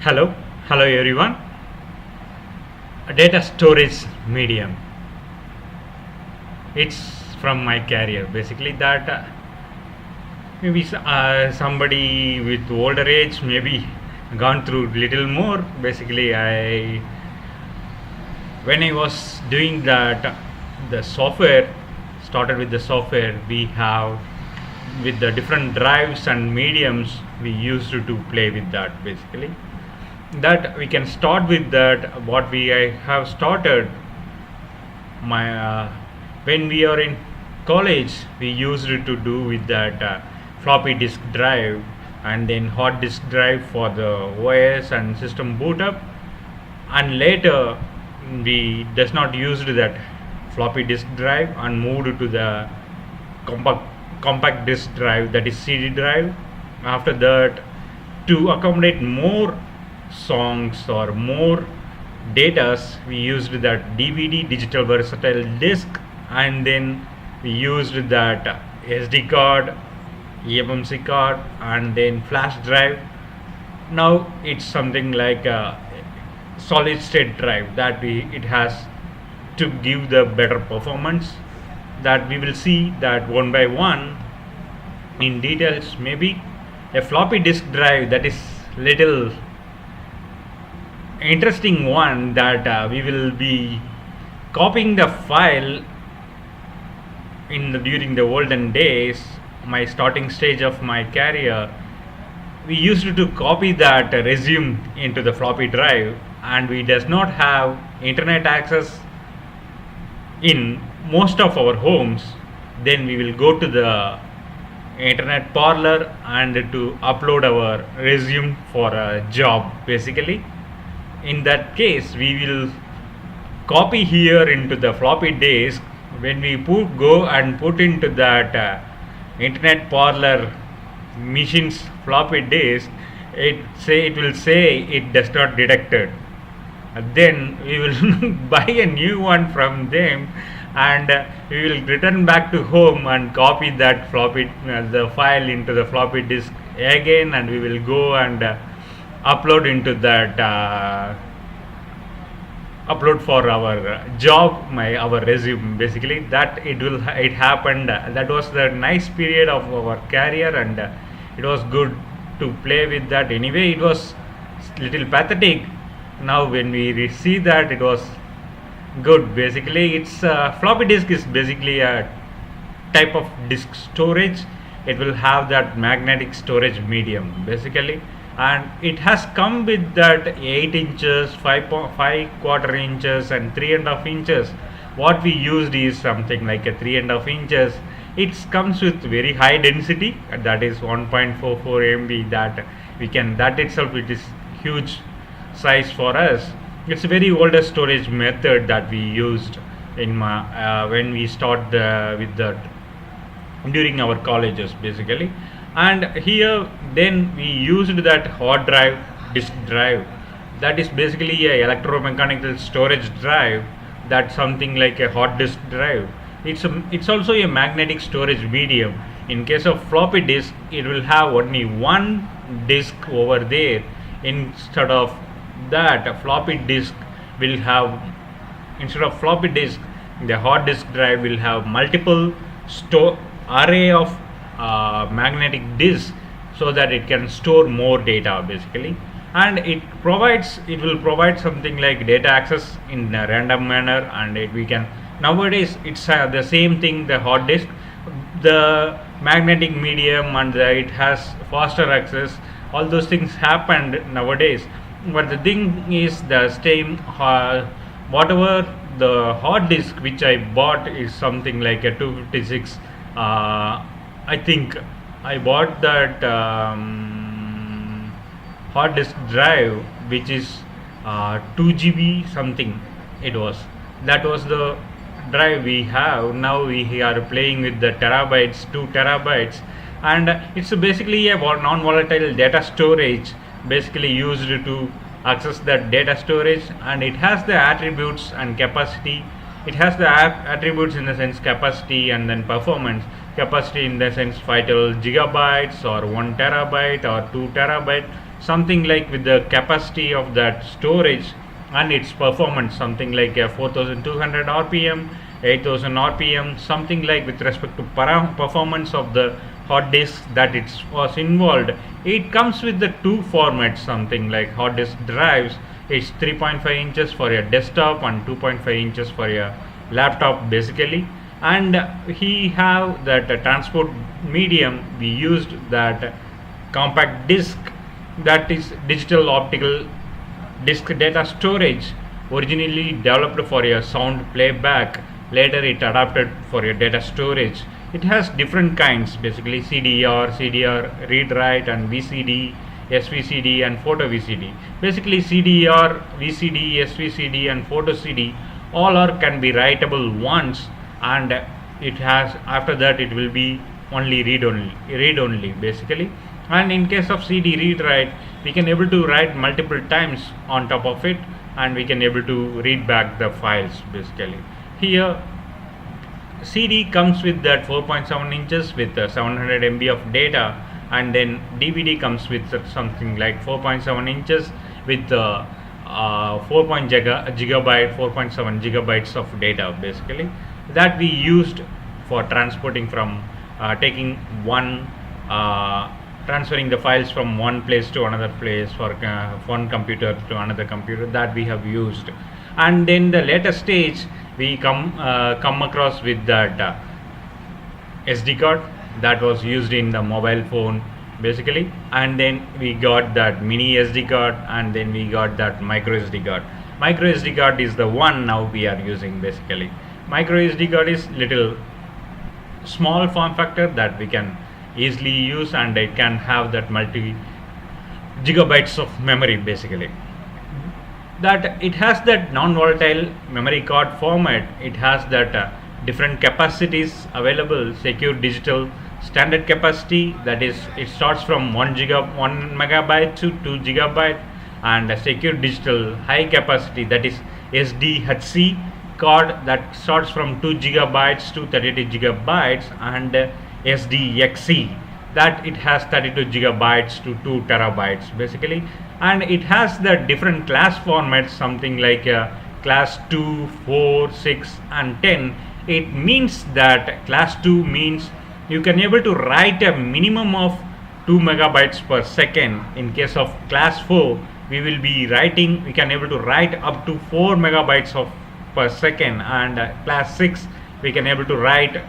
Hello, hello everyone. A data storage medium. It's from my career. Basically, that maybe somebody with older age maybe gone through little more. Basically, I when I was doing that, the software started with the software we have with the different drives and mediums we used to play with that basically that we can start with that what we I have started my when we are in college we used to do with that floppy disk drive and then hard disk drive for the OS and system boot up, and later we does not used that floppy disk drive and moved to the compact compact disk drive, that is CD drive. After that, to accommodate more songs or more datas, we used that DVD, digital versatile disk, and then we used that SD card, eMMC card, and then flash drive. Now it's something like a solid state drive that it has to give the better performance, that we will see that one by one in details. Maybe a floppy disk drive, that is little interesting one, that we will be copying the file during the olden days, my starting stage of my career. We used to copy that resume into the floppy drive, and we does not have internet access in most of our homes. Then we will go to the internet parlor and to upload our resume for a job basically. In that case, we will copy here into the floppy disk. When we go and put into that internet parlor machine's floppy disk, it will say it does not detected. Then we will buy a new one from them, and we will return back to home and copy that floppy the file into the floppy disk again, and we will go and upload into that upload for our job, our resume basically. That it happened, that was the nice period of our career, and it was good to play with that. Anyway, it was little pathetic. Now when we see that, it was good basically. It's floppy disk is basically a type of disk storage. It will have that magnetic storage medium basically, and it has come with that 8 inches, 5 quarter inches, and 3.5 inches. What we used is something like a 3.5 inches. It comes with very high density, that is 1.44 MB. That we can, that itself it is huge size for us. It's a very older storage method that we used in my when we start with that during our colleges basically. And here then we used that hard drive, disk drive, that is basically a electromechanical storage drive, that's something like a hard disk drive. It's also a magnetic storage medium. In case of floppy disk, it will have only one disk over there. Instead of that, a floppy disk will have, instead of floppy disk, the hard disk drive will have multiple array of magnetic disk, so that it can store more data basically. And it will provide something like data access in a random manner, and we can, nowadays it's the same thing, the hard disk, the magnetic medium, and it has faster access. All those things happened nowadays, but the thing is the same. Whatever the hard disk which I bought is something like a 256. I think I bought that hard disk drive, which is 2 GB something. That was the drive we have. Now we are playing with the terabytes, 2 terabytes, and it's basically a non-volatile data storage, basically used to access that data storage. And it has the attributes and capacity. It has the attributes in the sense capacity, and then performance. Capacity in the sense 512 gigabytes or 1 terabyte or 2 terabyte. something like with the capacity of that storage and its performance, something like 4200 rpm, 8000 rpm, something like with respect to performance of the hard disk that it was involved. It comes with the two formats, something like hard disk drives. It's 3.5 inches for your desktop and 2.5 inches for your laptop basically. And he have that transport medium, we used that compact disk, that is digital optical disk data storage, originally developed for your sound playback, later it adapted for your data storage. It has different kinds, basically CDR read write, and VCD, SVCD, and photo VCD. Basically CDR, VCD, SVCD, and photo CD all are can be writable once, and it has, after that it will be only read only basically. And in case of CD read write, we can able to write multiple times on top of it, and we can able to read back the files basically. Here CD comes with that 4.7 inches with 700 MB of data, and then DVD comes with something like 4.7 inches with 4.7 gigabytes of data basically, that we used for transporting from taking one transferring the files from one place to another place, for one computer to another computer, that we have used. And then the later stage we come across with that SD card that was used in the mobile phone basically, and then we got that mini SD card, and then we got that micro SD card. Micro SD card is the one now we are using basically. Micro SD card is little small form factor that we can easily use, and it can have that multi gigabytes of memory basically. That it has that non-volatile memory card format. It has that different capacities available, secure digital standard capacity, that is it starts from 1 megabyte to 2 gigabyte, and a secure digital high capacity, that is SDHC card, that starts from 2 gigabytes to 32 gigabytes, and SDXC, that it has 32 gigabytes to 2 terabytes basically. And it has the different class formats, something like class 2, 4, 6, and 10. It means that class 2 means you can able to write a minimum of 2 megabytes per second. In case of class 4, we can able to write up to 4 megabytes of per second, and class 6 we can able to write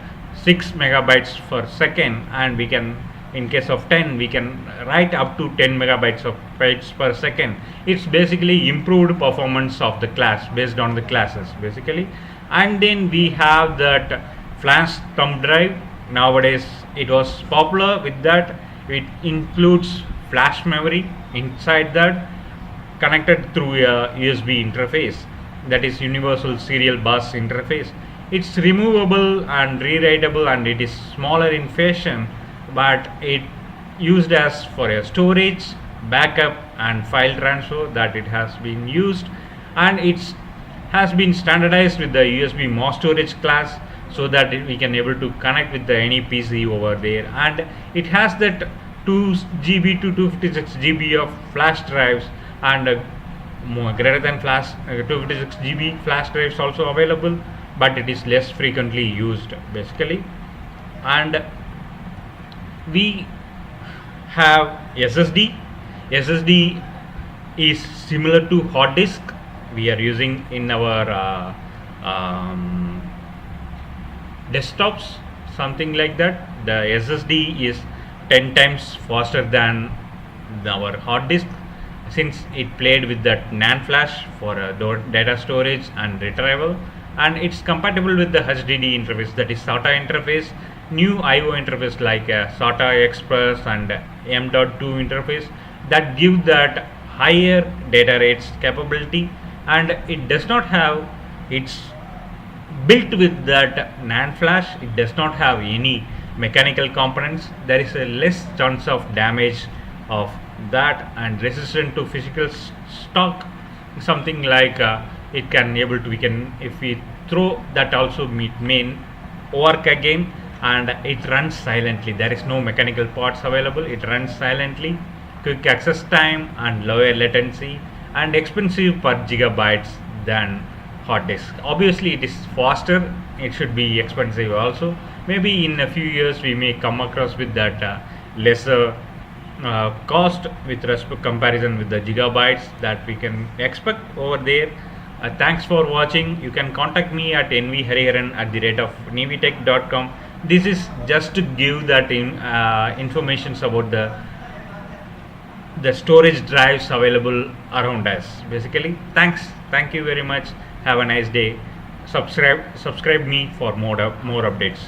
6 megabytes per second, and we can, in case of 10, we can write up to 10 megabytes of bytes per second. It's basically improved performance of the class based on the classes basically. And then we have that flash thumb drive. Nowadays it was popular with that. It includes flash memory inside that, connected through a USB interface, that is universal serial bus interface. It's removable and rewritable, and it is smaller in fashion, but it used as for a storage, backup, and file transfer, that it has been used. And it's has been standardized with the USB mass storage class, so that we can able to connect with the any PC over there. And it has that 2 GB to 256 GB of flash drives, and more greater than flash 256 GB flash drives also available, but it is less frequently used basically. And we have SSD. SSD is similar to hard disk we are using in our desktops, something like that. The SSD is 10 times faster than our hard disk, since it played with that NAND flash for data storage and retrieval, and it's compatible with the HDD interface, that is SATA interface, new IO interface like SATA Express and M.2 interface, that give that higher data rates capability. And it does not have, it's built with that NAND flash, it does not have any mechanical components. There is a less chance of damage of that, and resistant to physical shock, something like it can able to, we can, if we throw that also may work again. And it runs silently, there is no mechanical parts available, it runs silently quick access time and lower latency, and expensive per gigabytes than hard disk. Obviously, it is faster. It should be expensive also. Maybe in a few years we may come across with that lesser cost with respect comparison with the gigabytes that we can expect over there. Thanks for watching. You can contact me at nvhariharan@the rate of navitech.com. This is just to give that informations about the storage drives available around us. Basically, thank you very much. Have a nice day. Subscribe me for more updates.